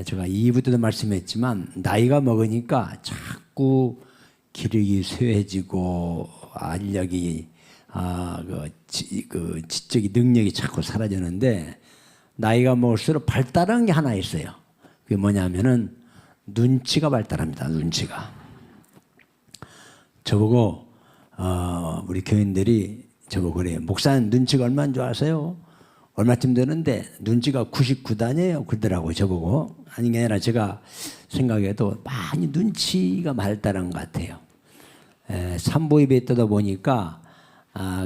제가 2부 때도 말씀했지만 나이가 먹으니까 자꾸 기력이 쇠해지고 알력이 그 지적인 능력이 자꾸 사라지는데 나이가 먹을수록 발달한 게 하나 있어요. 그게 뭐냐면은 눈치가 발달합니다. 눈치가. 저보고 우리 교인들이 저보고 그래요. 목사님 눈치가 얼마인 줄 아세요? 얼마쯤 되는데 눈치가 99단이에요. 그러더라고요. 저보고. 아니 게 아니라 제가 생각해도 많이 눈치가 발달한 것 같아요. 산보입에 있다 보니까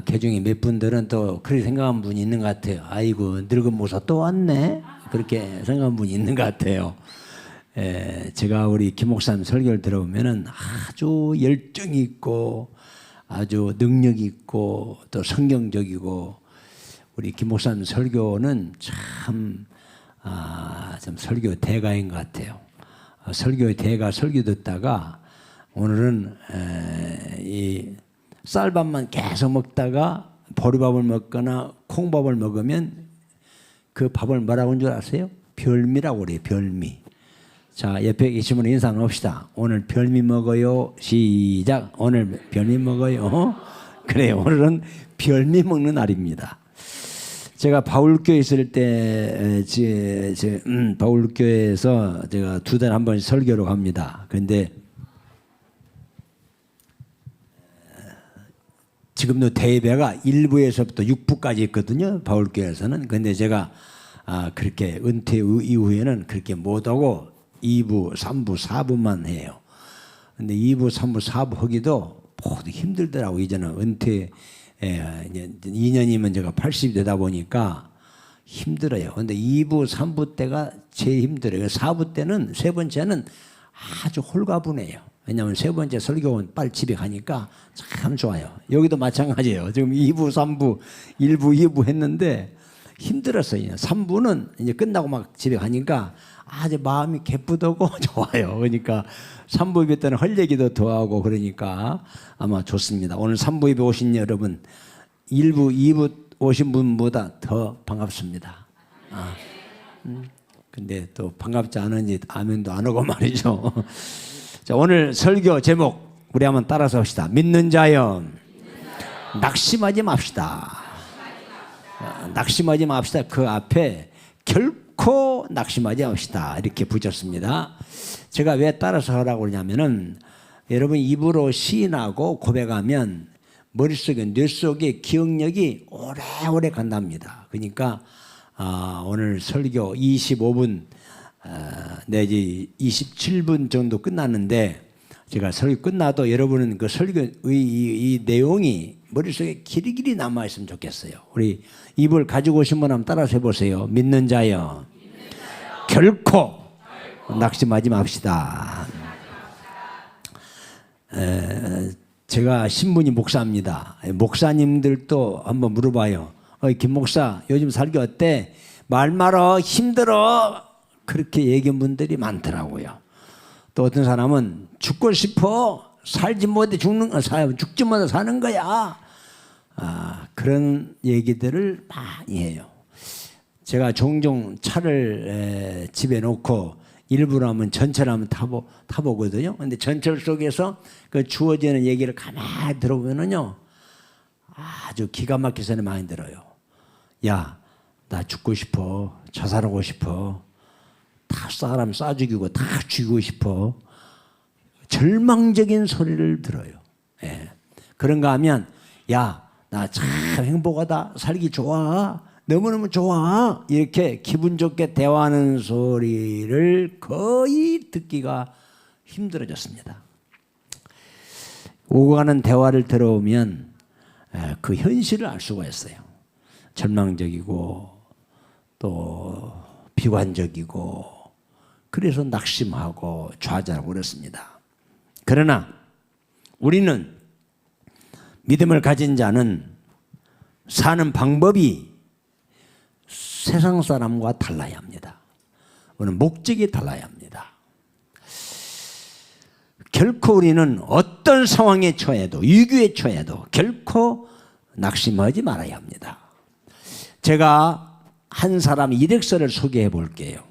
개중에 몇 분들은 또 그렇게 생각한 분이 있는 것 같아요. 아이고 늙은 목사 또 왔네. 그렇게 생각한 분이 있는 것 같아요. 제가 우리 김 목사님 설교를 들어보면은 아주 열정이 있고 아주 능력이 있고 또 성경적이고 우리 김 목사님 설교는 참 설교 대가인 것 같아요. 설교의 대가 설교 듣다가 오늘은 이 쌀밥만 계속 먹다가 보리밥을 먹거나 콩밥을 먹으면 그 밥을 뭐라고 하는 줄 아세요? 별미라고 그래요. 별미. 자, 옆에 계신 분 인사 합시다. 오늘 별미 먹어요. 시작. 오늘 별미 먹어요. 그래요. 오늘은 별미 먹는 날입니다. 제가 바울교회 있을 때 바울교회에서 제가 2달에 한 번씩 설교로 갑니다. 그런데 지금도 대예배가 1부에서부터 6부까지 있거든요. 바울교회에서는. 그런데 제가 그렇게 은퇴 이후에는 그렇게 못 하고 2부, 3부, 4부만 해요. 근데 2부, 3부, 4부 하기도 모두 힘들더라고. 이제는 은퇴 2년이면 제가 80이 되다 보니까 힘들어요. 근데 2부, 3부 때가 제일 힘들어요. 4부 때는 세 번째는 아주 홀가분해요. 왜냐하면 세 번째 설교는 빨리 집에 가니까 참 좋아요. 여기도 마찬가지예요. 지금 2부, 3부, 1부, 2부 했는데 힘들었어요. 3부는 이제 끝나고 막 집에 가니까 아주 마음이 기쁘고 좋아요. 그러니까 3부 예배 때는 할 얘기도 더 하고 그러니까 아마 좋습니다. 오늘 3부 예배 오신 여러분 1부, 2부 오신 분보다 더 반갑습니다. 근데 또 반갑지 않으니 아멘도 안 하고 말이죠. 자, 오늘 설교 제목 우리 한번 따라서 합시다. 믿는 자여 낙심하지 맙시다. 낙심하지 맙시다. 그 앞에 결코 낙심하지 맙시다. 이렇게 붙였습니다. 제가 왜 따라서 하라고 그러냐면은 여러분 입으로 시인하고 고백하면 머릿속에 뇌 속에 기억력이 오래오래 간답니다. 그러니까 오늘 설교 25분 내지 27분 정도 끝났는데 제가 설교 끝나도 여러분은 그 설교의 이 내용이 머릿속에 길이길이 남아있으면 좋겠어요. 우리 입을 가지고 오신 분 한번 따라서 해보세요. 믿는 자여 결코 낙심하지 맙시다. 제가 신분이 목사입니다. 목사님들도 한번 물어봐요. 김 목사 요즘 살기 어때? 말 말어 힘들어. 그렇게 얘기한 분들이 많더라고요. 또 어떤 사람은 죽고 싶어. 살지 못해 죽지 못해 사는 거야. 그런 얘기들을 많이 해요. 제가 종종 차를 집에 놓고 일부러 하면 전철 한번 타보거든요. 근데 전철 속에서 그 주어지는 얘기를 가만히 들어보면요. 아주 기가 막혀서 많이 들어요. 야, 나 죽고 싶어. 자살하고 싶어. 다 사람 쏴 죽이고 다 죽이고 싶어. 절망적인 소리를 들어요. 예. 그런가 하면 야, 나 참 행복하다. 살기 좋아. 너무너무 좋아. 이렇게 기분 좋게 대화하는 소리를 거의 듣기가 힘들어졌습니다. 오고 가는 대화를 들어오면 그 현실을 알 수가 있어요. 절망적이고 또 비관적이고 그래서 낙심하고 좌절하고 그렇습니다. 그러나 우리는 믿음을 가진 자는 사는 방법이 세상 사람과 달라야 합니다. 우리는 목적이 달라야 합니다. 결코 우리는 어떤 상황에 처해도 위기에 처해도 결코 낙심하지 말아야 합니다. 제가 한 사람 이력서를 소개해 볼게요.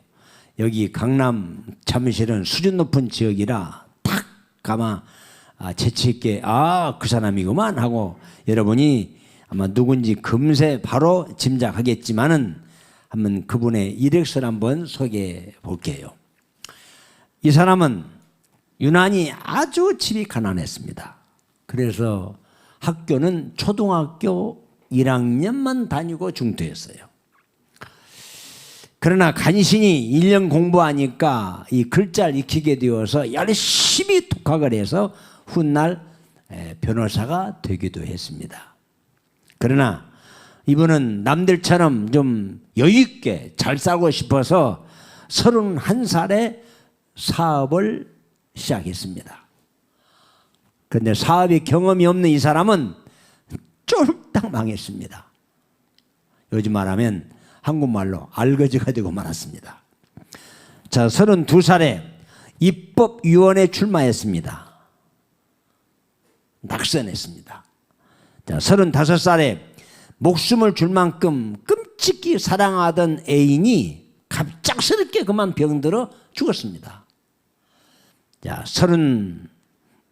여기 강남 사무실은 수준 높은 지역이라 딱 가마 재치 있게 그 사람이구만 하고 여러분이 아마 누군지 금세 바로 짐작하겠지만은 한번 그분의 이력서를 한번 소개해 볼게요. 이 사람은 유난히 아주 집이 가난했습니다. 그래서 학교는 초등학교 1학년만 다니고 중퇴했어요. 그러나 간신히 1년 공부하니까 이 글자를 익히게 되어서 열심히 독학을 해서 훗날 변호사가 되기도 했습니다. 그러나 이분은 남들처럼 좀 여유있게 잘 살고 싶어서 31살에 사업을 시작했습니다. 그런데 사업의 경험이 없는 이 사람은 쫄딱 망했습니다. 요즘 말하면 한국말로 알거지가 되고 말았습니다. 자, 32살에 입법위원회에 출마했습니다. 낙선했습니다. 자, 35살에 목숨을 줄 만큼 끔찍히 사랑하던 애인이 갑작스럽게 그만 병들어 죽었습니다. 자,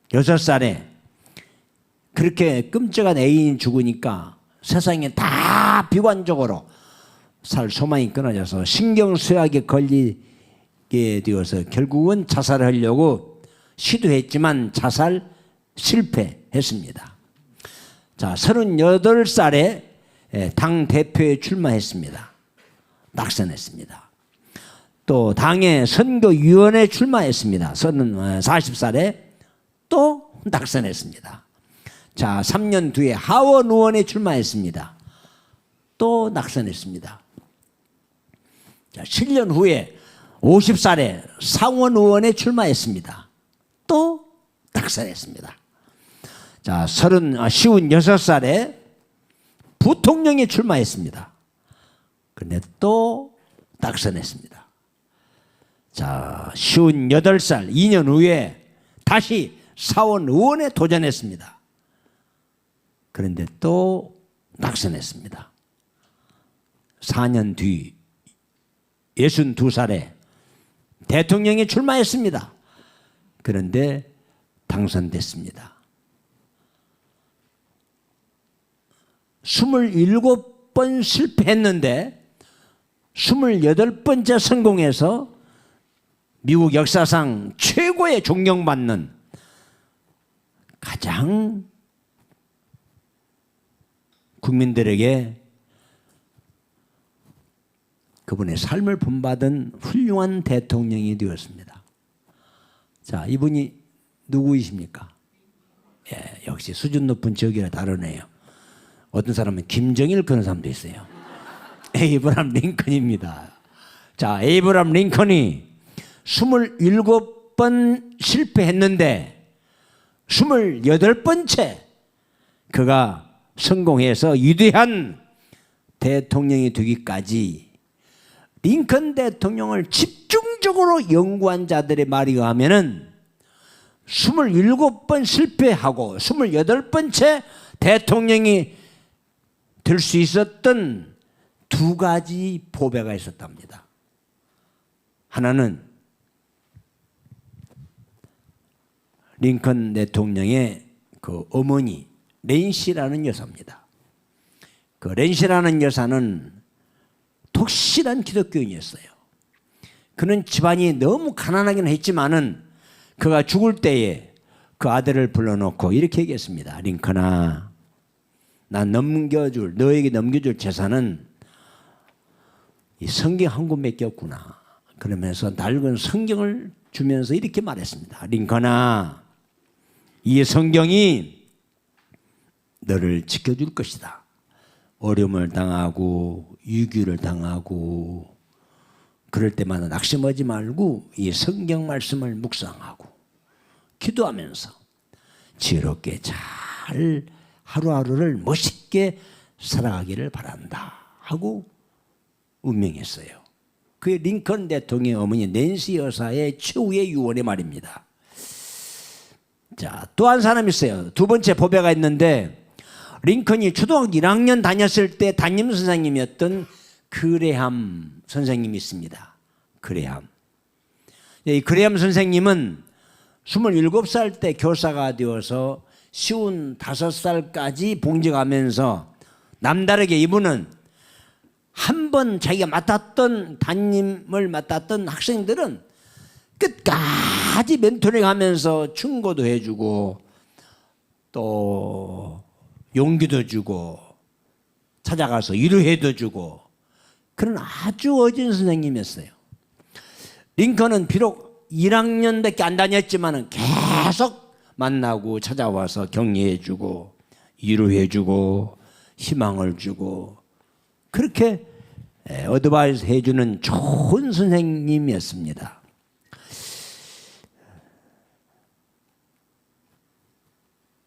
36살에 그렇게 끔찍한 애인이 죽으니까 세상에 다 비관적으로 살 소망이 끊어져서 신경쇠약에 걸리게 되어서 결국은 자살을 하려고 시도했지만 자살 실패했습니다. 자, 38살에 당 대표에 출마했습니다. 낙선했습니다. 또 당의 선거위원회에 출마했습니다. 40살에 또 낙선했습니다. 자, 3년 뒤에 하원 의원에 출마했습니다. 또 낙선했습니다. 자, 7년 후에 50살에 상원 의원에 출마했습니다. 또 낙선했습니다. 자, 56살에 부통령에 출마했습니다. 그런데 또 낙선했습니다. 자, 58살 2년 후에 다시 사원 의원에 도전했습니다. 그런데 또 낙선했습니다. 4년 뒤 62살에 대통령에 출마했습니다. 그런데 당선됐습니다. 27번 실패했는데 28번째 성공해서 미국 역사상 최고의 존경받는 가장 국민들에게 그분의 삶을 본받은 훌륭한 대통령이 되었습니다. 자, 이분이 누구이십니까? 예, 역시 수준 높은 지역이라 다르네요. 어떤 사람은 김정일 그런 사람도 있어요. 에이브람 링컨입니다. 자, 에이브람 링컨이 27번 실패했는데 28번째 그가 성공해서 위대한 대통령이 되기까지 링컨 대통령을 집중적으로 연구한 자들의 말에 의하면은 27번 실패하고 28번째 대통령이 될 수 있었던 두 가지 보배가 있었답니다. 하나는 링컨 대통령의 그 어머니 낸시라는 여사입니다. 그 낸시라는 여사는 독실한 기독교인이었어요. 그는 집안이 너무 가난하긴 했지만은 그가 죽을 때에 그 아들을 불러놓고 이렇게 얘기했습니다. 링컨아, 너에게 넘겨줄 재산은 이 성경 한 권밖에 없구나. 그러면서 낡은 성경을 주면서 이렇게 말했습니다. 링컨아, 이 성경이 너를 지켜줄 것이다. 어려움을 당하고 유기를 당하고 그럴 때마다 낙심하지 말고 이 성경 말씀을 묵상하고 기도하면서 지혜롭게 잘 하루하루를 멋있게 살아가기를 바란다 하고 운명했어요. 그게 링컨 대통령의 어머니 낸시 여사의 최후의 유언의 말입니다. 자, 또 한 사람이 있어요. 두 번째 보배가 있는데 링컨이 초등학교 1학년 다녔을 때 담임 선생님이었던 그레함 선생님이 있습니다. 그레함. 이 그레엄 선생님은 27살 때 교사가 되어서 55살까지 봉직하면서 남다르게 이분은 한 번 자기가 담임을 맡았던 학생들은 끝까지 멘토링하면서 충고도 해주고 또 용기도 주고 찾아가서 위로해도 주고 그런 아주 어진 선생님이었어요. 링컨은 비록 1학년밖에 안 다녔지만 계속 만나고 찾아와서 격려해주고 위로해주고 희망을 주고 그렇게 어드바이스 해주는 좋은 선생님이었습니다.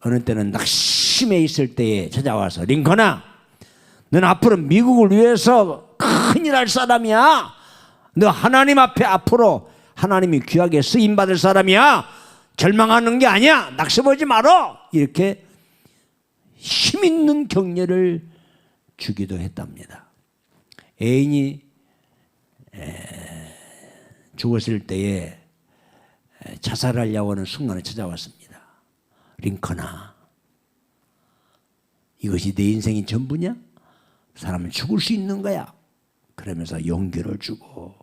어느 때는 낙심해 있을 때에 찾아와서 링컨아, 넌 앞으로 미국을 위해서 큰일 할 사람이야. 너 하나님 앞에 앞으로 하나님이 귀하게 쓰임받을 사람이야. 절망하는 게 아니야. 낙심하지 말어. 이렇게 힘있는 격려를 주기도 했답니다. 애인이 죽었을 때에 자살하려고 하는 순간에 찾아왔습니다. 링컨아, 이것이 내 인생이 전부냐? 사람은 죽을 수 있는 거야. 그러면서 용기를 주고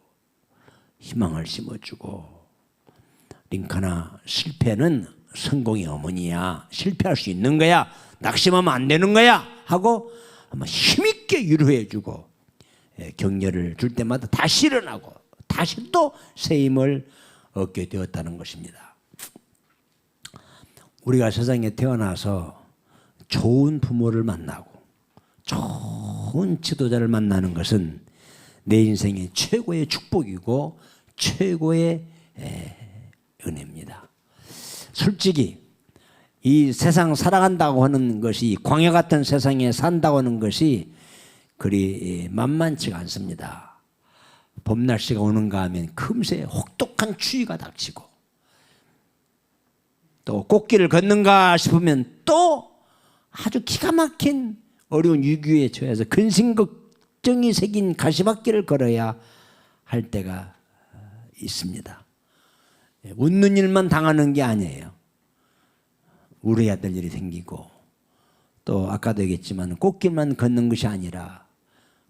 희망을 심어주고, 링컨아, 실패는 성공의 어머니야. 실패할 수 있는 거야. 낙심하면 안 되는 거야. 하고 힘있게 위로해주고 격려를 줄 때마다 다시 일어나고 다시 또 새 힘을 얻게 되었다는 것입니다. 우리가 세상에 태어나서 좋은 부모를 만나고 좋은 지도자를 만나는 것은 내 인생의 최고의 축복이고 최고의 은혜입니다. 솔직히 이 세상 살아간다고 하는 것이, 광야 같은 세상에 산다고 하는 것이 그리 만만치가 않습니다. 봄 날씨가 오는가 하면 금세 혹독한 추위가 닥치고, 또 꽃길을 걷는가 싶으면 또 아주 기가 막힌 어려운 위기에 처해서 근심걱정이 새긴 가시밭길을 걸어야 할 때가 있습니다. 웃는 일만 당하는 게 아니에요. 울어야 될 일이 생기고, 또 아까도 얘기했지만 꽃길만 걷는 것이 아니라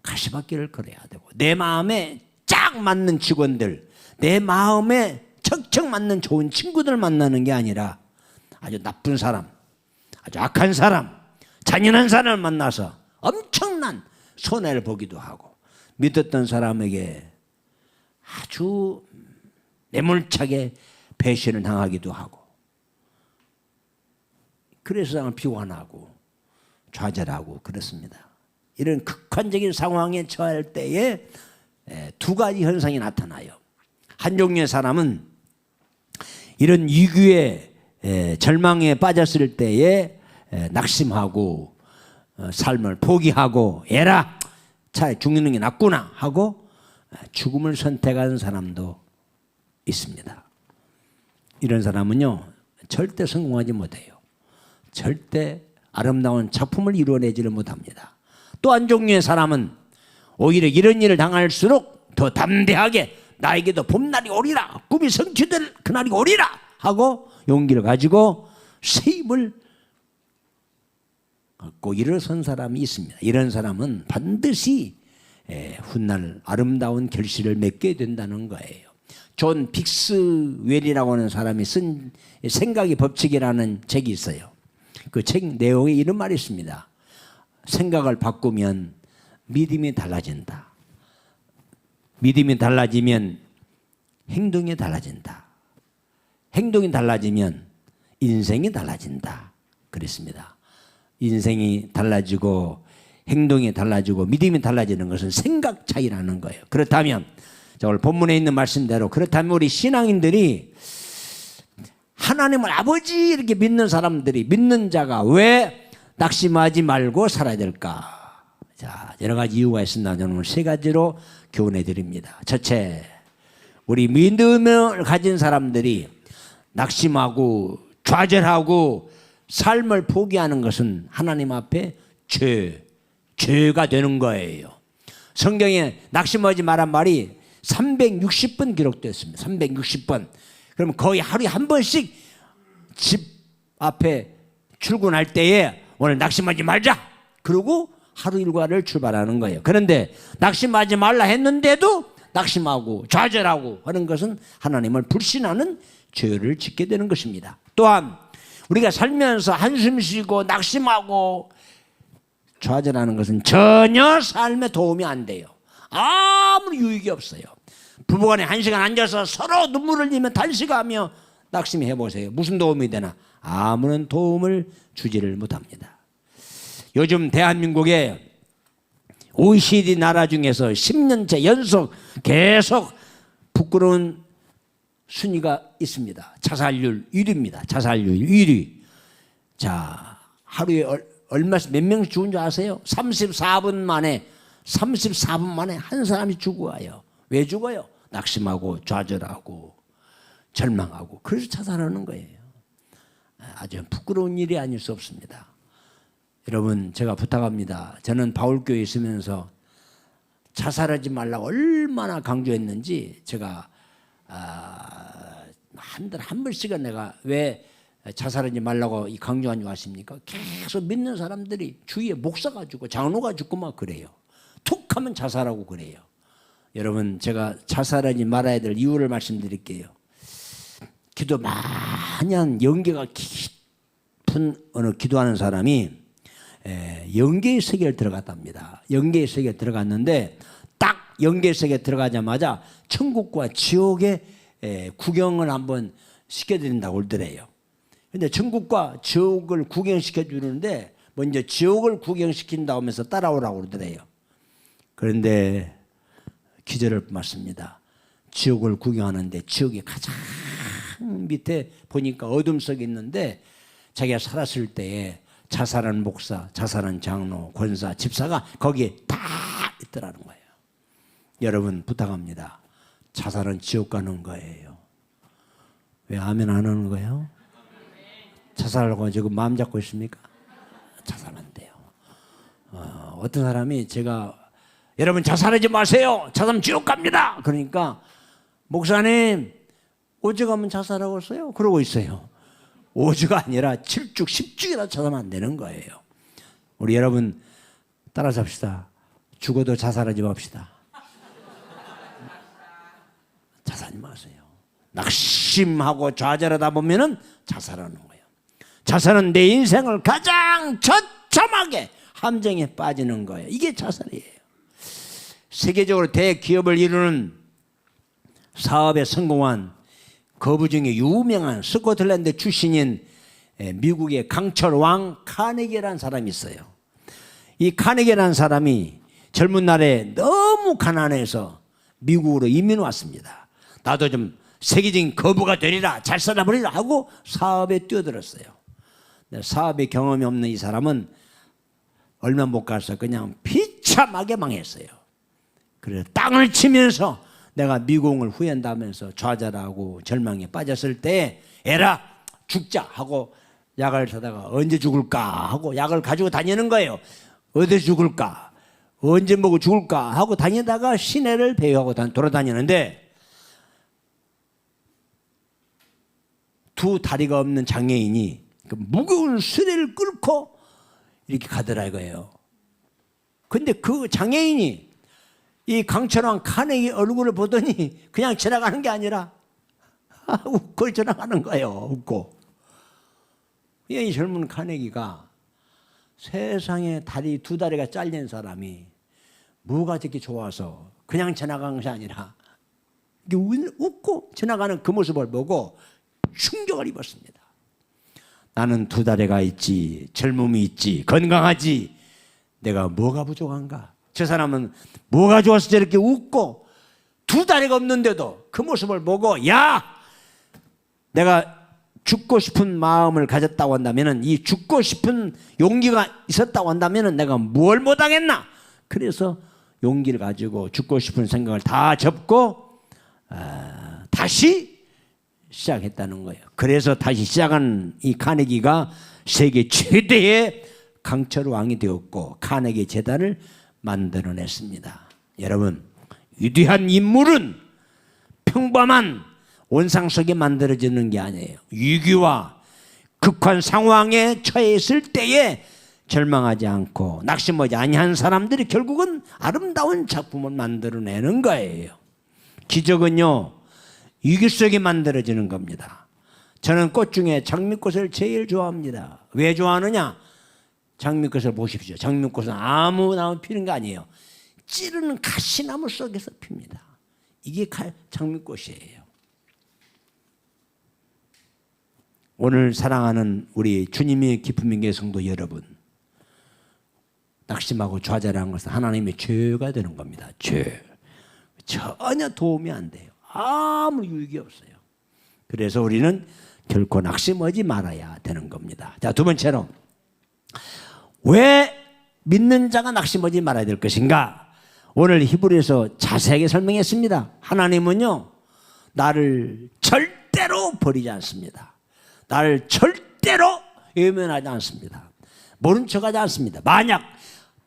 가시밭길을 걸어야 되고, 내 마음에 쫙 맞는 직원들, 내 마음에 척척 맞는 좋은 친구들 만나는 게 아니라 아주 나쁜 사람, 아주 악한 사람, 잔인한 사람을 만나서 엄청난 손해를 보기도 하고, 믿었던 사람에게 아주 매몰차게 배신을 당하기도 하고, 그래서 세상을 비관하고 좌절하고 그렇습니다. 이런 극한적인 상황에 처할 때에 두 가지 현상이 나타나요. 한 종류의 사람은 이런 위기에 절망에 빠졌을 때에 낙심하고 삶을 포기하고, 에라 차라리 죽는 게 낫구나 하고 죽음을 선택하는 사람도 있습니다. 이런 사람은요 절대 성공하지 못해요. 절대 아름다운 작품을 이루어내지를 못합니다. 또 한 종류의 사람은 오히려 이런 일을 당할수록 더 담대하게 나에게도 봄날이 오리라, 꿈이 성취될 그날이 오리라 하고 용기를 가지고 새 힘을 갖고 일어선 사람이 있습니다. 이런 사람은 반드시 훗날 아름다운 결실을 맺게 된다는 거예요. 존 빅스웰이라고 하는 사람이 쓴 생각의 법칙이라는 책이 있어요. 그 책 내용에 이런 말이 있습니다. 생각을 바꾸면 믿음이 달라진다. 믿음이 달라지면 행동이 달라진다. 행동이 달라지면 인생이 달라진다. 그랬습니다. 인생이 달라지고 행동이 달라지고 믿음이 달라지는 것은 생각 차이라는 거예요. 그렇다면 오늘 본문에 있는 말씀대로, 그렇다면 우리 신앙인들이 하나님을 아버지 이렇게 믿는 사람들이, 믿는 자가 왜 낙심하지 말고 살아야 될까? 자, 여러 가지 이유가 있습니다. 저는 오늘 세 가지로 교훈해 드립니다. 첫째, 우리 믿음을 가진 사람들이 낙심하고 좌절하고 삶을 포기하는 것은 하나님 앞에 죄가 되는 거예요. 성경에 낙심하지 말란 말이 360번 기록되었습니다. 360번. 그러면 거의 하루에 한 번씩 집 앞에 출근할 때에 오늘 낙심하지 말자. 그러고 하루 일과를 출발하는 거예요. 그런데 낙심하지 말라 했는데도 낙심하고 좌절하고 하는 것은 하나님을 불신하는 죄를 짓게 되는 것입니다. 또한 우리가 살면서 한숨 쉬고 낙심하고 좌절하는 것은 전혀 삶에 도움이 안 돼요. 아무리 유익이 없어요. 부부간에 1시간 앉아서 서로 눈물을 흘리며 단식하며 낙심해 보세요. 무슨 도움이 되나? 아무런 도움을 주지를 못합니다. 요즘 대한민국에 OECD 나라 중에서 10년째 연속 계속 부끄러운 순위가 있습니다. 자살률 1위입니다. 자살률 1위. 자, 하루에 몇 명씩 죽은 줄 아세요? 34분 만에 한 사람이 죽어요. 왜 죽어요? 낙심하고 좌절하고 절망하고 그래서 자살하는 거예요. 아주 부끄러운 일이 아닐 수 없습니다. 여러분, 제가 부탁합니다. 저는 바울교회에 있으면서 자살하지 말라고 얼마나 강조했는지 제가 한 달에 한 번씩은 내가 왜 자살하지 말라고 강조하지 마십니까? 계속 믿는 사람들이 주위에 목사가 죽고 장로가 죽고 막 그래요. 툭 하면 자살하고 그래요. 여러분, 제가 자살하지 말아야 될 이유를 말씀드릴게요. 기도 많이 한 영계가 깊은 어느 기도하는 사람이 영계의 세계에 들어갔답니다. 영계의 세계에 들어갔는데 딱 영계의 세계에 들어가자마자 천국과 지옥의 구경을 한번 시켜드린다고 그러더래요. 그런데 천국과 지옥을 구경시켜 주는데 먼저 지옥을 구경시킨다고 하면서 따라오라고 그러더래요. 그런데 기절을 맞습니다. 지옥을 구경하는데 지옥이 가장 밑에 보니까 어둠 속에 있는데 자기가 살았을 때에 자살한 목사, 자살한 장로, 권사, 집사가 거기에 다 있더라는 거예요. 여러분, 부탁합니다. 자살은 지옥 가는 거예요. 왜 아멘 안 하는 거예요? 자살하고 지금 마음 잡고 있습니까? 자살 안 돼요. 어떤 사람이 제가 여러분 자살하지 마세요. 자살하면 지옥 갑니다. 그러니까 목사님 어제 가면 자살하고 있어요? 그러고 있어요. 5주가 아니라 7주, 10주이나 자살하면 안 되는 거예요. 우리 여러분 따라 잡시다. 죽어도 자살하지 맙시다. 자살하지 마세요. 낙심하고 좌절하다 보면은 자살하는 거예요. 자살은 내 인생을 가장 처참하게 함정에 빠지는 거예요. 이게 자살이에요. 세계적으로 대기업을 이루는 사업에 성공한 거부 중에 유명한 스코틀랜드 출신인 미국의 강철 왕 카네기라는 사람이 있어요. 이 카네기라는 사람이 젊은 날에 너무 가난해서 미국으로 이민 왔습니다. 나도 좀 세계적인 거부가 되리라, 잘 살아버리라 하고 사업에 뛰어들었어요. 사업에 경험이 없는 이 사람은 얼마 못 가서 그냥 비참하게 망했어요. 그래서 땅을 치면서 내가 미궁을 후회한다면서 좌절하고 절망에 빠졌을 때 에라 죽자 하고 약을 사다가 언제 죽을까 하고 약을 가지고 다니는 거예요. 어디서 죽을까, 언제 먹고 죽을까 하고 다니다가 시내를 배회하고 돌아다니는데 두 다리가 없는 장애인이 그 무거운 수레를 끌고 이렇게 가더라 이거예요. 근데 그 장애인이 이 강철왕 카네기 얼굴을 보더니 그냥 지나가는 게 아니라 웃고 지나가는 거예요. 웃고. 이 젊은 카네기가 세상에 두 다리가 잘린 사람이 뭐가 저렇게 좋아서 그냥 지나간 것이 아니라 웃고 지나가는 그 모습을 보고 충격을 입었습니다. 나는 두 다리가 있지, 젊음이 있지, 건강하지, 내가 뭐가 부족한가? 저 사람은 뭐가 좋아서 저렇게 웃고 두 다리가 없는데도 그 모습을 보고 야, 내가 죽고 싶은 마음을 가졌다고 한다면, 이 죽고 싶은 용기가 있었다고 한다면 내가 뭘 못하겠나? 그래서 용기를 가지고 죽고 싶은 생각을 다 접고 다시 시작했다는 거예요. 그래서 다시 시작한 이 카네기가 세계 최대의 강철 왕이 되었고 카네기 재단을 만들어냈습니다. 여러분, 위대한 인물은 평범한 원상 속에 만들어지는 게 아니에요. 위기와 극한 상황에 처해 있을 때에 절망하지 않고 낙심하지 아니한 사람들이 결국은 아름다운 작품을 만들어내는 거예요. 기적은요, 위기 속에 만들어지는 겁니다. 저는 꽃 중에 장미꽃을 제일 좋아합니다. 왜 좋아하느냐? 장미꽃을 보십시오. 장미꽃은 아무 나무 피는 게 아니에요. 찌르는 가시나무 속에서 핍니다. 이게 장미꽃이에요. 오늘 사랑하는 우리 주님의 기쁨인 교회 성도 여러분, 낙심하고 좌절한 것은 하나님의 죄가 되는 겁니다. 죄. 전혀 도움이 안 돼요. 아무 유익이 없어요. 그래서 우리는 결코 낙심하지 말아야 되는 겁니다. 자, 두 번째로, 왜 믿는 자가 낙심하지 말아야 될 것인가? 오늘 히브리서 자세하게 설명했습니다. 하나님은요, 나를 절대로 버리지 않습니다. 나를 절대로 외면하지 않습니다. 모른 척하지 않습니다. 만약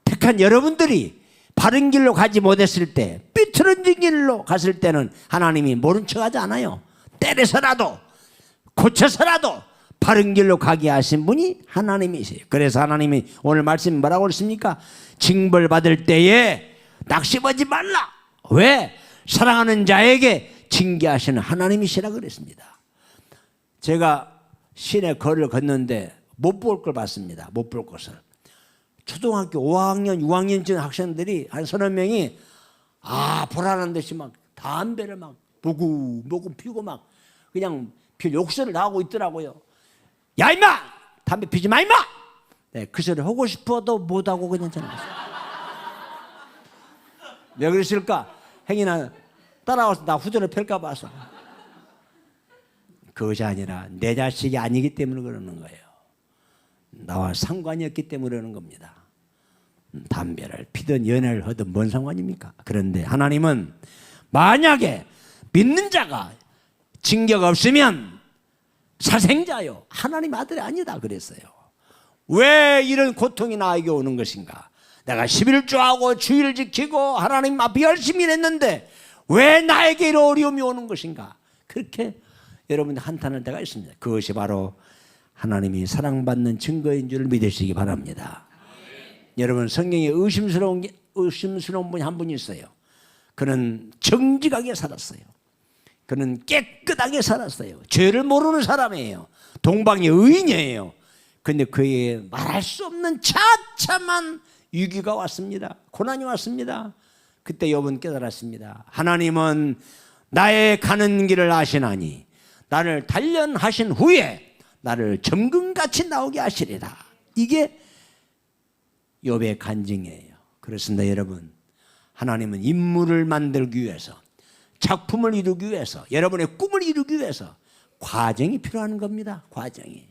택한 여러분들이 바른 길로 가지 못했을 때, 삐뚤어진 길로 갔을 때는 하나님이 모른 척하지 않아요. 때려서라도 고쳐서라도 바른 길로 가게 하신 분이 하나님이세요. 그래서 하나님이 오늘 말씀 뭐라고 했습니까? 징벌받을 때에 낙심하지 말라. 왜? 사랑하는 자에게 징계하시는 하나님이시라 그랬습니다. 제가 시내 거리를 걷는데 못 볼 걸 봤습니다. 못 볼 것을. 초등학교 5학년, 6학년쯤 학생들이 한 서너 명이 보라는 듯이 막 담배를 막 보고 피우고 막 그냥 욕설을 하고 있더라고요. 야 임마! 담배 피지 마 임마! 네, 그 소리 하고 싶어도 못하고 그냥 지나갔어요. 왜 그랬을까? 행인아 따라와서 나 후전을 펼까 봐서. 그것이 아니라 내 자식이 아니기 때문에 그러는 거예요. 나와 상관이 없기 때문에 그러는 겁니다. 담배를 피든 연애를 하든 뭔 상관입니까? 그런데 하나님은 만약에 믿는 자가 징계가 없으면 사생자요, 하나님 아들이 아니다 그랬어요. 왜 이런 고통이 나에게 오는 것인가? 내가 11조하고 주의를 지키고 하나님 앞에 열심히 일했는데 왜 나에게 이런 어려움이 오는 것인가? 그렇게 여러분들 한탄할 때가 있습니다. 그것이 바로 하나님이 사랑받는 증거인 줄 믿으시기 바랍니다. 여러분, 성경에 의심스러운 분이 한 분이 있어요. 그는 정직하게 살았어요. 그는 깨끗하게 살았어요. 죄를 모르는 사람이에요. 동방의 의인이에요. 그런데 그에게 말할 수 없는 처참한 위기가 왔습니다. 고난이 왔습니다. 그때 욥은 깨달았습니다. 하나님은 나의 가는 길을 아시나니 나를 단련하신 후에 나를 점금같이 나오게 하시리라. 이게 욥의 간증이에요. 그렇습니다. 여러분, 하나님은 인물을 만들기 위해서, 작품을 이루기 위해서, 여러분의 꿈을 이루기 위해서 과정이 필요한 겁니다. 과정이.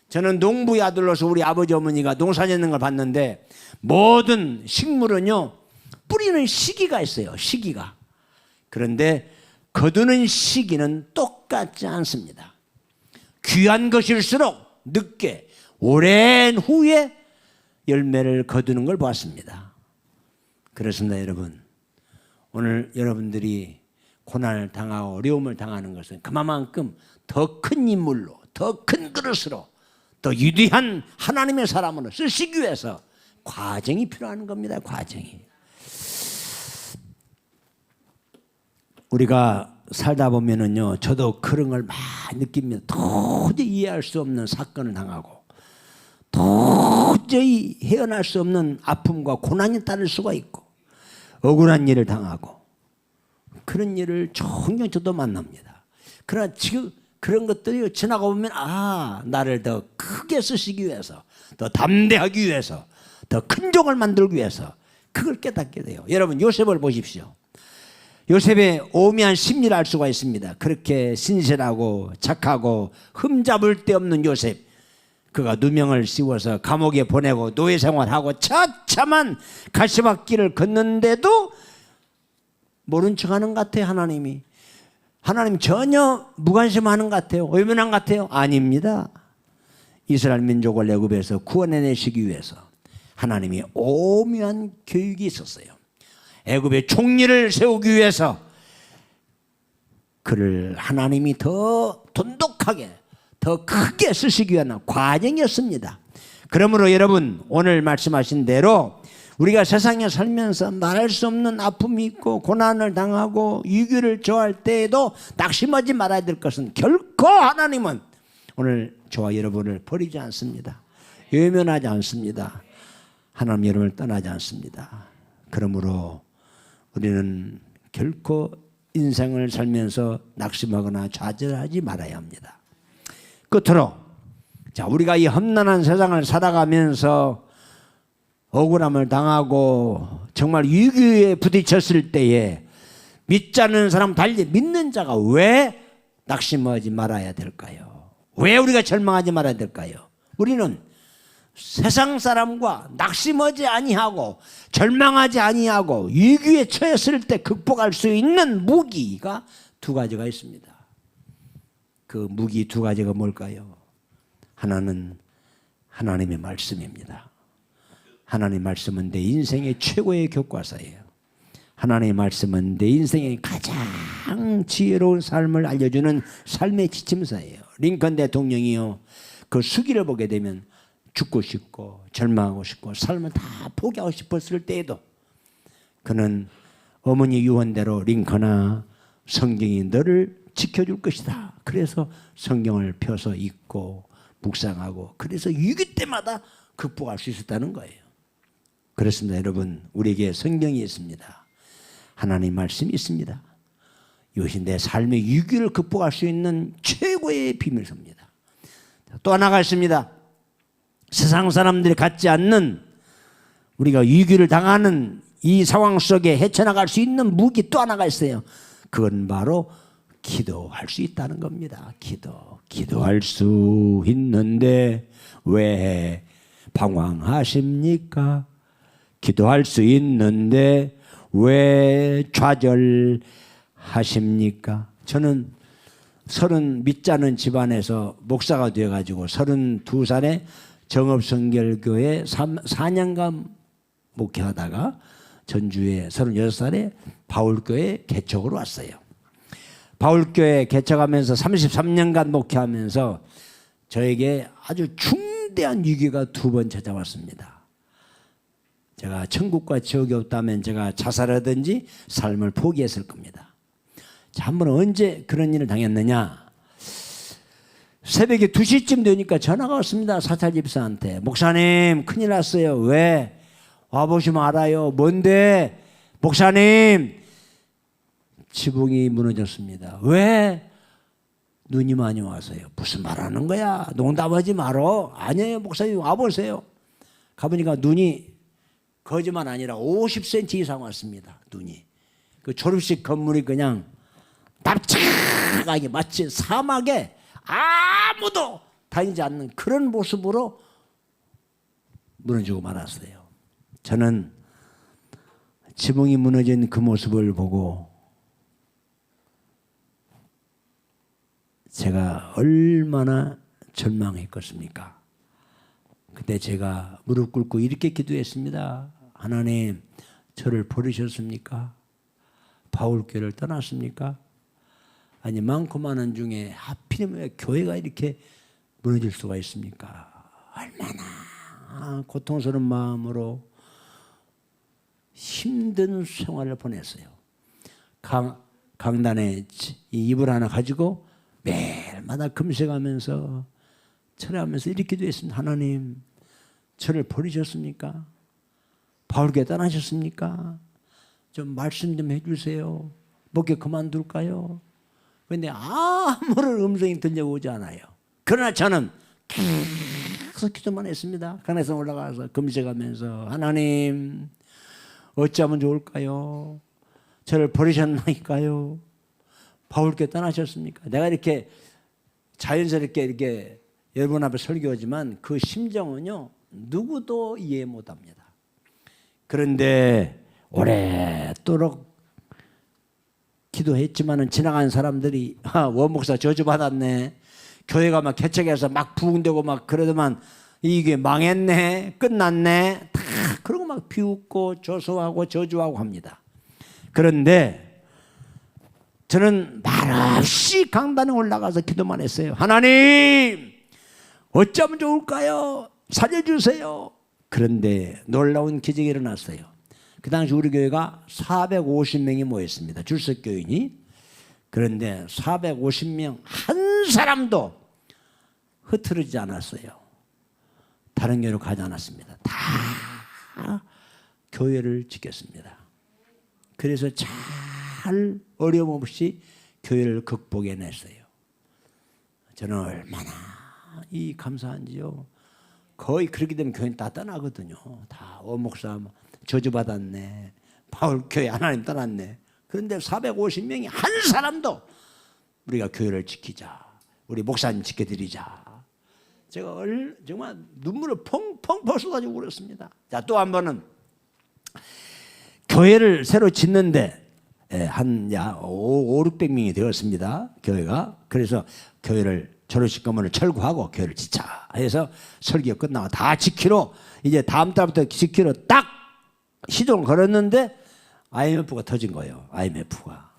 저는 농부의 아들로서 우리 아버지 어머니가 농사 짓는 걸 봤는데 모든 식물은요 뿌리는 시기가 있어요. 시기가. 그런데 거두는 시기는 똑같지 않습니다. 귀한 것일수록 늦게 오랜 후에 열매를 거두는 걸 보았습니다. 그렇습니다. 여러분, 오늘 여러분들이 고난을 당하고 어려움을 당하는 것은 그만큼 더 큰 인물로, 더 큰 그릇으로, 더 위대한 하나님의 사람으로 쓰시기 위해서 과정이 필요한 겁니다. 과정이. 우리가 살다 보면은요, 저도 그런 걸 많이 느낍니다. 도저히 이해할 수 없는 사건을 당하고 도저히 헤어날 수 없는 아픔과 고난이 따를 수가 있고 억울한 일을 당하고 그런 일을 종종 저도 만납니다. 그러나 지금 그런 것들이 지나가 보면 나를 더 크게 쓰시기 위해서, 더 담대하기 위해서, 더 큰 종을 만들기 위해서 그걸 깨닫게 돼요. 여러분, 요셉을 보십시오. 요셉의 오묘한 심리를 알 수가 있습니다. 그렇게 신실하고 착하고 흠잡을 데 없는 요셉, 그가 누명을 씌워서 감옥에 보내고 노예 생활하고 처참한 가시밭길을 걷는데도 모른 척하는 것 같아요. 하나님 전혀 무관심하는 것 같아요. 외면한 것 같아요. 아닙니다. 이스라엘 민족을 애굽에서 구원해내시기 위해서 하나님이 오묘한 교육이 있었어요. 애굽의 총리를 세우기 위해서 그를 하나님이 더 돈독하게 더 크게 쓰시기 위한 과정이었습니다. 그러므로 여러분 오늘 말씀하신 대로 우리가 세상에 살면서 말할 수 없는 아픔이 있고 고난을 당하고 위기를 처할 때에도 낙심하지 말아야 될 것은 결코 하나님은 오늘 저와 여러분을 버리지 않습니다. 외면하지 않습니다. 하나님 여러분을 떠나지 않습니다. 그러므로 우리는 결코 인생을 살면서 낙심하거나 좌절하지 말아야 합니다. 끝으로 자, 우리가 이 험난한 세상을 살아가면서 억울함을 당하고 정말 위기에 부딪혔을 때에 믿지 않는 사람 달리 믿는 자가 왜 낙심하지 말아야 될까요? 왜 우리가 절망하지 말아야 될까요? 우리는 세상 사람과 낙심하지 아니하고 절망하지 아니하고 위기에 처했을 때 극복할 수 있는 무기가 두 가지가 있습니다. 그 무기 두 가지가 뭘까요? 하나는 하나님의 말씀입니다. 하나님의 말씀은 내 인생의 최고의 교과서예요. 하나님의 말씀은 내 인생의 가장 지혜로운 삶을 알려주는 삶의 지침서예요. 링컨 대통령이요, 그 수기를 보게 되면 죽고 싶고 절망하고 싶고 삶을 다 포기하고 싶었을 때에도 그는 어머니 유언대로 링컨아, 성경이 너를 지켜줄 것이다. 그래서 성경을 펴서 읽고 묵상하고 그래서 위기 때마다 극복할 수 있었다는 거예요. 그렇습니다. 여러분, 우리에게 성경이 있습니다. 하나님 말씀이 있습니다. 이것이 내 삶의 위기를 극복할 수 있는 최고의 비밀서입니다. 또 하나가 있습니다. 세상 사람들이 갖지 않는 우리가 위기를 당하는 이 상황 속에 헤쳐나갈 수 있는 무기 또 하나가 있어요. 그건 바로 기도할 수 있다는 겁니다. 기도할 수 있는데 왜 방황하십니까? 기도할 수 있는데 왜 좌절하십니까? 저는 믿지 않은 집안에서 목사가 되어가지고 32살에 정업성결교회 4년간 목회하다가 전주에 36살에 바울교회 개척으로 왔어요. 바울교회 개척하면서 33년간 목회하면서 저에게 아주 중대한 위기가 두 번 찾아왔습니다. 제가 천국과 지옥이 없다면 제가 자살하든지 삶을 포기했을 겁니다. 자, 한 번은 언제 그런 일을 당했느냐? 새벽에 2시쯤 되니까 전화가 왔습니다. 사찰 집사한테. 목사님, 큰일 났어요. 왜? 와보시면 알아요. 뭔데? 목사님, 지붕이 무너졌습니다. 왜? 눈이 많이 와서요. 무슨 말하는 거야? 농담하지 말어. 아니에요, 목사님, 와보세요. 가보니까 눈이 거짓말 아니라 50cm 이상 왔습니다. 눈이. 그 졸업식 건물이 그냥 납작하게 마치 사막에 아무도 다니지 않는 그런 모습으로 무너지고 말았어요. 저는 지붕이 무너진 그 모습을 보고 제가 얼마나 절망했겠습니까? 그때 제가 무릎 꿇고 이렇게 기도했습니다. 하나님, 저를 버리셨습니까? 바울교회를 떠났습니까? 아니, 많고 많은 중에 하필이면 교회가 이렇게 무너질 수가 있습니까? 얼마나 고통스러운 마음으로 힘든 생활을 보냈어요. 강단에 이불 하나 가지고 매일마다 금식하면서 철회하면서 이렇게 기도했습니다. 하나님, 저를 버리셨습니까? 바울교회 떠나셨습니까? 좀 말씀 좀 해주세요. 목회 그만둘까요? 그런데 아무런 음성이 들려오지 않아요. 그러나 저는 계속 기도만 했습니다. 강에서 올라가서 금식하면서 하나님, 어찌하면 좋을까요? 저를 버리셨나이까요? 바울교회 떠나셨습니까? 내가 이렇게 자연스럽게 이렇게 여러분 앞에 설교하지만 그 심정은요, 누구도 이해 못합니다. 그런데 오랫도록 기도했지만은 지나간 사람들이 원목사 저주받았네, 교회가 막 개척해서 막 부흥되고 막 그러더만 이게 망했네, 끝났네, 다 그러고 막 비웃고 조소하고 저주하고 합니다. 그런데 저는 말없이 강단에 올라가서 기도만 했어요. 하나님, 어쩌면 좋을까요? 살려주세요. 그런데 놀라운 기적이 일어났어요. 그 당시 우리 교회가 450명이 모였습니다. 출석교인이. 그런데 450명 한 사람도 흐트러지지 않았어요. 다른 교회로 가지 않았습니다. 다 교회를 지켰습니다. 그래서 잘 어려움 없이 교회를 극복해냈어요. 저는 얼마나 감사한지요. 거의 그렇게 되면 교회는 다 떠나거든요. 다 목사 저주받았네, 바울교회 하나님 떠났네. 그런데 450명이 한 사람도 우리가 교회를 지키자, 우리 목사님 지켜드리자. 제가 정말 눈물을 펑펑 쏟아지고 그랬습니다. 자, 또 한 번은 교회를 새로 짓는데 한 500~600명이 되었습니다. 교회가. 그래서 교회를 졸업식 건물을 철거하고 교회를 짓자 해서 설교가 끝나고 다 지키러 이제 다음 달부터 지키러 딱 시동을 걸었는데 IMF가 터진 거예요. IMF가.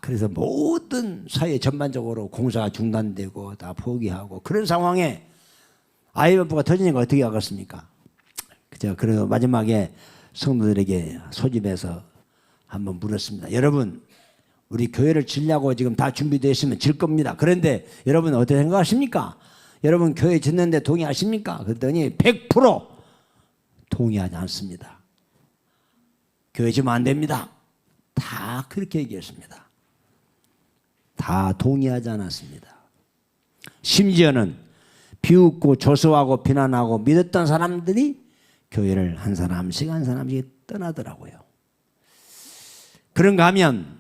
그래서 모든 사회 전반적으로 공사가 중단되고 다 포기하고 그런 상황에 IMF가 터지니까 어떻게 하겠습니까? 그래서 마지막에 성도들에게 소집해서 한번 물었습니다. 여러분, 우리 교회를 지려고 지금 다 준비되어 있으면 질 겁니다. 그런데 여러분 어떻게 생각하십니까? 여러분 교회 짓는데 동의하십니까? 그랬더니 100% 동의하지 않습니다. 교회 지면 안 됩니다. 다 그렇게 얘기했습니다. 다 동의하지 않았습니다. 심지어는 비웃고 조소하고 비난하고 믿었던 사람들이 교회를 한 사람씩 떠나더라고요. 그런가 하면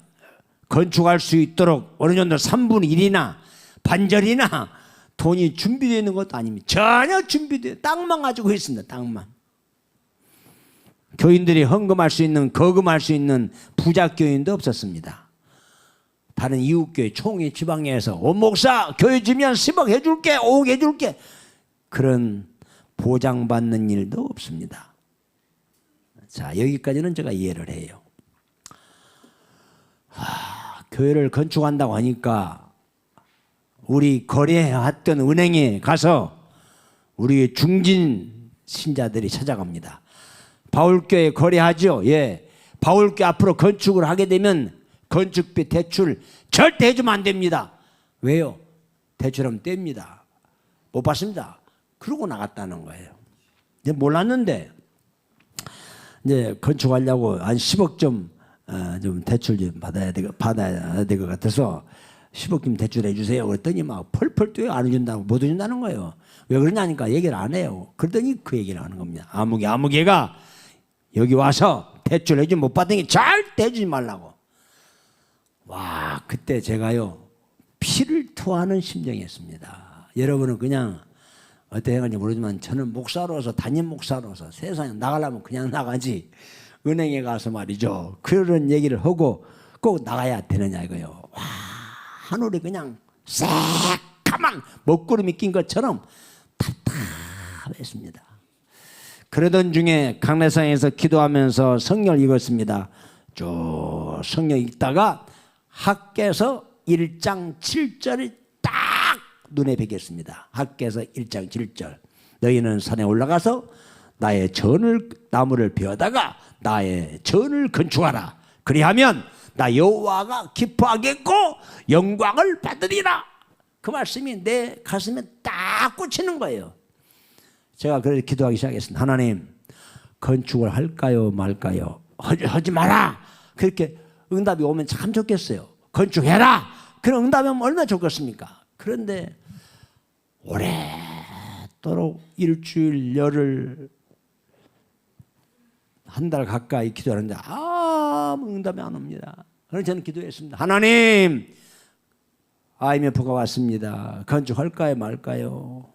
건축할 수 있도록 어느 정도 3분의 1이나 반절이나 돈이 준비되어 있는 것도 아닙니다. 전혀 준비되어 땅만 가지고 있습니다. 땅만. 교인들이 헌금할 수 있는, 거금할 수 있는 부자 교인도 없었습니다. 다른 이웃교회 총회 지방에서 목사 교회 지면 10억 해줄게, 5억 해줄게, 그런 보장받는 일도 없습니다. 자, 여기까지는 제가 이해를 해요. 교회를 건축한다고 하니까 우리 거래했던 은행에 가서 우리 중진 신자들이 찾아갑니다. 바울교회 거래하죠. 예, 바울교회 앞으로 건축을 하게 되면 건축비 대출 절대 해주면 안 됩니다. 왜요? 대출하면 뗍니다. 못 받습니다. 그러고 나갔다는 거예요. 이제 몰랐는데 이제 건축하려고 한 10억 좀 대출 좀 받아야 될 것 같아서 10억 좀 대출해 주세요. 그랬더니 막 펄펄 뛰어 안 해준다고, 못 해준다는 거예요. 왜 그러냐니까 얘기를 안 해요. 그랬더니 그 얘기를 하는 겁니다. 아무개가 여기 와서 대출 해주면 못 받으니 절대 해주지 말라고. 와, 그때 제가요 피를 토하는 심정이었습니다. 여러분은 그냥 어떻게 생각하는지 모르지만 저는 목사로서, 담임 목사로서 세상에 나가려면 그냥 나가지 은행에 가서 말이죠 그런 얘기를 하고 꼭 나가야 되느냐 이거요. 와, 하늘이 그냥 새까만 먹구름이 낀 것처럼 답답했습니다. 그러던 중에 강례상에서 기도하면서 성경을 읽었습니다. 쭉 성경 읽다가 학개서 1장 7절이 딱 눈에 뵈겠습니다. 학개서 1장 7절. 너희는 산에 올라가서 나의 나무를 베어다가 나의 전을 건축하라. 그리하면 나 여호와가 기뻐하겠고 영광을 받으리라. 그 말씀이 내 가슴에 딱 꽂히는 거예요. 제가 그래서 기도하기 시작했습니다. 하나님, 건축을 할까요 말까요? 하지 마라. 그렇게 응답이 오면 참 좋겠어요. 건축해라. 그런 응답이 오면 얼마나 좋겠습니까? 그런데 오랫도록 일주일, 열흘, 한 달 가까이 기도하는데 아무 응답이 안 옵니다. 그래서 저는 기도했습니다. 하나님, IMF가 왔습니다. 건축할까요 말까요?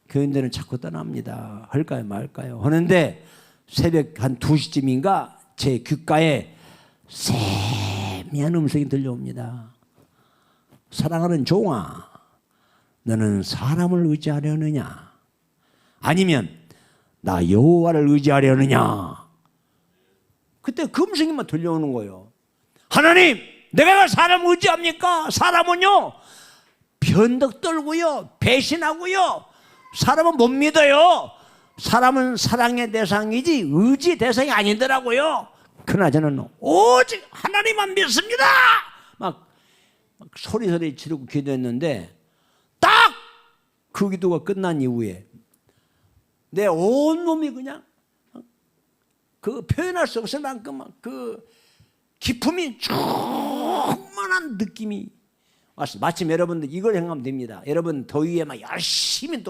교인들은 자꾸 떠납니다. 할까요 말까요? 하는데 새벽 한 2시쯤인가 제 귓가에 세미한 음성이 들려옵니다. 사랑하는 종아, 너는 사람을 의지하려느냐 아니면 나 여호와를 의지하려느냐? 그때 금성이만 들려오는 거예요. 하나님, 내가 사람을 의지합니까? 사람은요, 변덕 떨고요, 배신하고요, 사람은 못 믿어요. 사람은 사랑의 대상이지 의지 대상이 아니더라고요. 그러나 저는 오직 하나님만 믿습니다. 막 소리 지르고 기도했는데 딱 그 기도가 끝난 이후에 내 온몸이 그냥 그 표현할 수 없을 만큼 그 기쁨이 충만한 느낌이 왔어요. 마침 여러분들 이걸 생각하면 됩니다. 여러분 더위에 막 열심히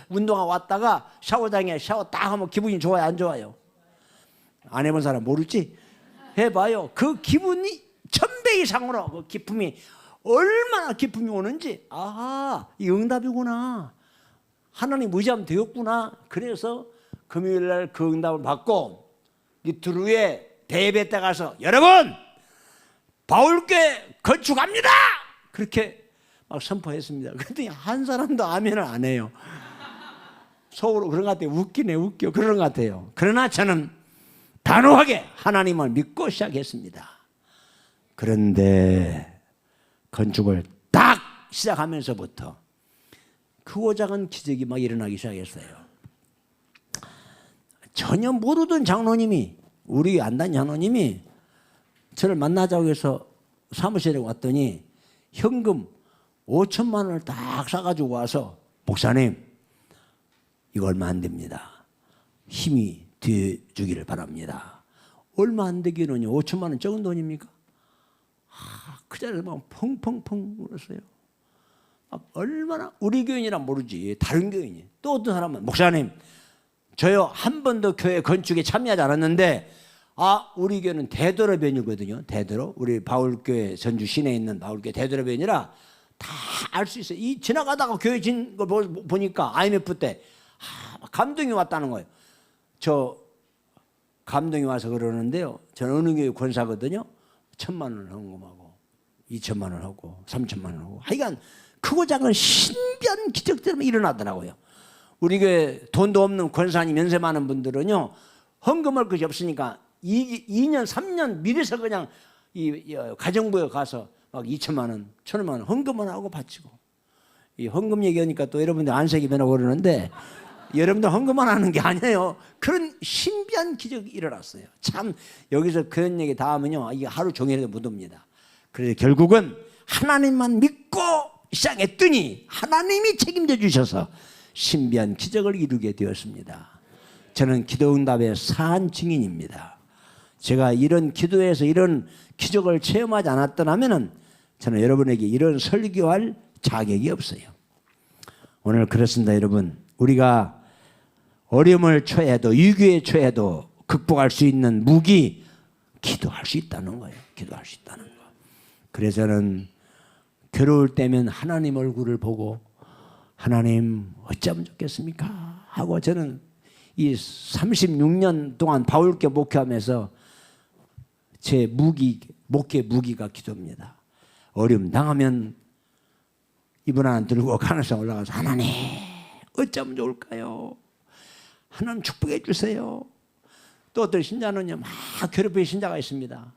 운동하고 왔다가 샤워장에 샤워 딱 하면 기분이 좋아요, 안 좋아요? 안 해본 사람 모르지? 해봐요. 그 기분이 1000배 이상으로 그 기쁨이 얼마나 기쁨이 오는지, 아, 이 응답이구나. 하나님 의지하면 되었구나. 그래서 금요일날 그 응답을 받고 이틀 후에 대예배 때 가서 여러분 바울교회 건축합니다. 그렇게 막 선포했습니다. 그랬더니 한 사람도 아멘을 안 해요. 속으로 그런 것 같아요. 웃기네, 웃겨. 그런 것 같아요. 그러나 저는 단호하게 하나님을 믿고 시작했습니다. 그런데 건축을 딱 시작하면서부터 크고 작은 기적이 막 일어나기 시작했어요. 전혀 모르던 장로님이, 우리 안단 장로님이 저를 만나자고 해서 사무실에 왔더니 현금 5천만 원을 딱 싸가지고 와서 목사님, 이거 얼마 안 됩니다. 힘이 되어주기를 바랍니다. 얼마 안 되기는요, 5천만 원 적은 돈입니까? 그 자리에서 막 펑펑펑 울었어요. 얼마나, 우리 교인이란 모르지, 다른 교인이. 또 어떤 사람은 목사님, 저요 한 번도 교회 건축에 참여하지 않았는데 우리 교회는 대도로변이거든요. 대도로, 우리 바울교회 전주 시내에 있는 바울교회 대도로변이라 다 알 수 있어요. 이 지나가다가 교회 진 걸 보니까 IMF 때 감동이 왔다는 거예요. 저 감동이 와서 그러는데요, 저는 어느 교회 권사거든요. 1000만 원 헌금하고 2천만 원 하고 3천만 원 하고, 하여간 크고 작은 신비한 기적들이 일어나더라고요. 우리 교회 돈도 없는 권사님 연세 많은 분들은요, 헌금할 것이 없으니까 2년 3년 미래서 그냥 이 가정부에 가서 막 2천만 원, 1,000만 원 헌금을 하고 바치고. 이 헌금 얘기하니까 또 여러분들 안색이 변하고 그러는데 여러분들 헌금만 하는 게 아니에요. 그런 신비한 기적이 일어났어요. 참 여기서 그런 얘기 다 하면요, 이게 하루 종일도 못 옵니다. 그래서 결국은 하나님만 믿고 시작했더니 하나님이 책임져 주셔서 신비한 기적을 이루게 되었습니다. 저는 기도응답의 산 증인입니다. 제가 이런 기도에서 이런 기적을 체험하지 않았더라면 저는 여러분에게 이런 설교할 자격이 없어요. 오늘 그렇습니다. 여러분, 우리가 어려움을 처해도, 위기에 처해도 극복할 수 있는 무기, 기도할 수 있다는 거예요. 기도할 수 있다는 거. 그래서 저는 괴로울 때면 하나님 얼굴을 보고 하나님 어쩌면 좋겠습니까? 하고 저는 이 36년 동안 바울교 목회하면서 제 목회 무기가 기도입니다. 어려움 당하면 이분 하나 들고 가능성 올라가서 하나님 어쩌면 좋을까요? 하나님 축복해 주세요. 또 어떤 신자는요, 막 괴롭히는 신자가 있습니다.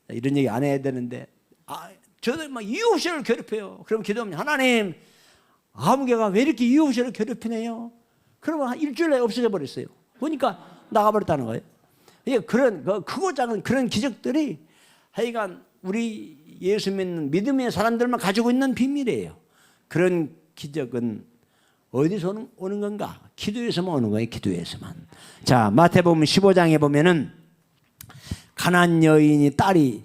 이런 얘기 안 해야 되는데 저도 막 이유 없이 저를 괴롭혀요. 그럼 기도하면 하나님 아무개가 왜 이렇게 이유 없이 저를 괴롭히네요? 그러면 한 일주일 내에 없어져 버렸어요. 보니까 나가버렸다는 거예요. 그런 크고 작은 그런 기적들이 하여간 우리 예수 믿는 믿음의 사람들만 가지고 있는 비밀이에요. 그런 기적은 어디서 오는 건가? 기도에서만 오는 거예요. 기도에서만. 자, 마태복음 15장에 보면은 가나안 여인이 딸이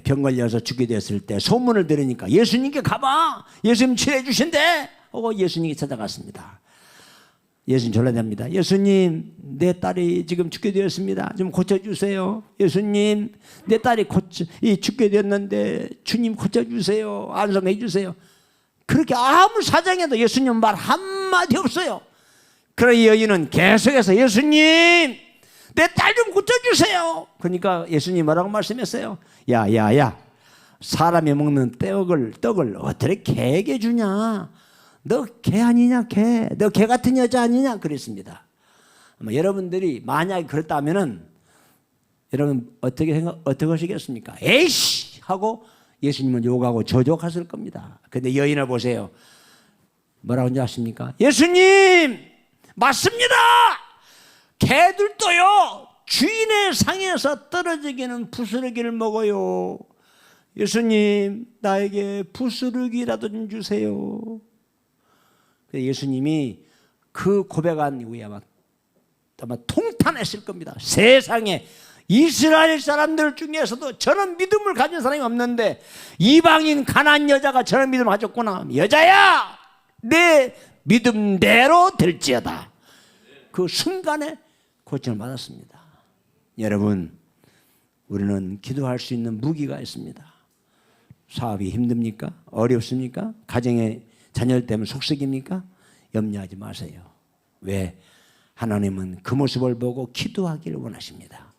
병 걸려서 죽게 됐을 때 소문을 들으니까 예수님께 가봐, 예수님 치료해 주신대 하고 예수님께 찾아갔습니다. 예수님 전화됩니다. 예수님, 내 딸이 지금 죽게 되었습니다. 좀 고쳐주세요. 예수님, 내 딸이 죽게 되었는데 주님 고쳐주세요. 안성해 주세요. 그렇게 아무 사정에도 예수님 말 한마디 없어요. 그러나 이 여인은 계속해서 예수님, 내 딸 좀 고쳐주세요. 그러니까 예수님 뭐라고 말씀했어요? 야, 사람이 먹는 떡을 어떻게 개에게 주냐? 너 개 아니냐, 개? 너 개 같은 여자 아니냐? 그랬습니다. 아마 여러분들이 만약에 그랬다면은 여러분 어떻게 하시겠습니까? 에이씨 하고 예수님은 욕하고 저주했을 겁니다. 근데 여인을 보세요. 뭐라고 하는지 아십니까? 예수님 맞습니다. 개들도요 주인의 상에서 떨어지기는 부스러기를 먹어요. 예수님 나에게 부스러기라도 좀 주세요. 예수님이 그 고백한 이후에 아마 통탄했을 겁니다. 세상에 이스라엘 사람들 중에서도 저런 믿음을 가진 사람이 없는데 이방인 가난한 여자가 저런 믿음을 가졌구나. 여자야 내 믿음대로 될지어다. 그 순간에 고침을 받았습니다. 여러분 우리는 기도할 수 있는 무기가 있습니다. 사업이 힘듭니까? 어렵습니까? 가정에 자녀 때문에 속썩입니까? 염려하지 마세요. 왜? 하나님은 그 모습을 보고 기도하기를 원하십니다.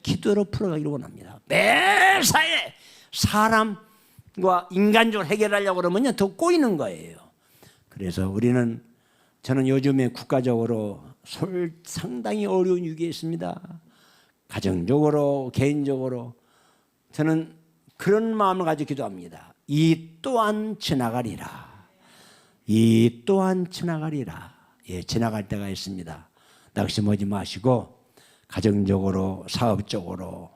기도로 풀어가기를 원합니다. 매사에 사람과 인간적으로 해결하려고 그러면 더 꼬이는 거예요. 그래서 저는 요즘에 국가적으로 상당히 어려운 위기에 있습니다. 가정적으로 개인적으로 저는 그런 마음을 가지고 기도합니다. 이 또한 지나가리라. 이 또한 지나가리라. 예, 지나갈 때가 있습니다. 낙심하지 마시고 가정적으로 사업적으로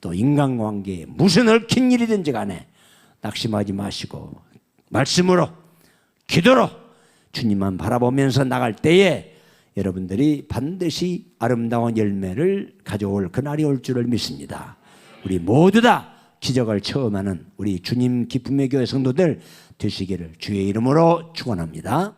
또 인간관계에 무슨 얽힌 일이든지 간에 낙심하지 마시고 말씀으로 기도로 주님만 바라보면서 나갈 때에 여러분들이 반드시 아름다운 열매를 가져올 그날이 올 줄을 믿습니다. 우리 모두 다 기적을 체험하는 우리 주님 기쁨의 교회 성도들 되시기를 주의 이름으로 축원합니다.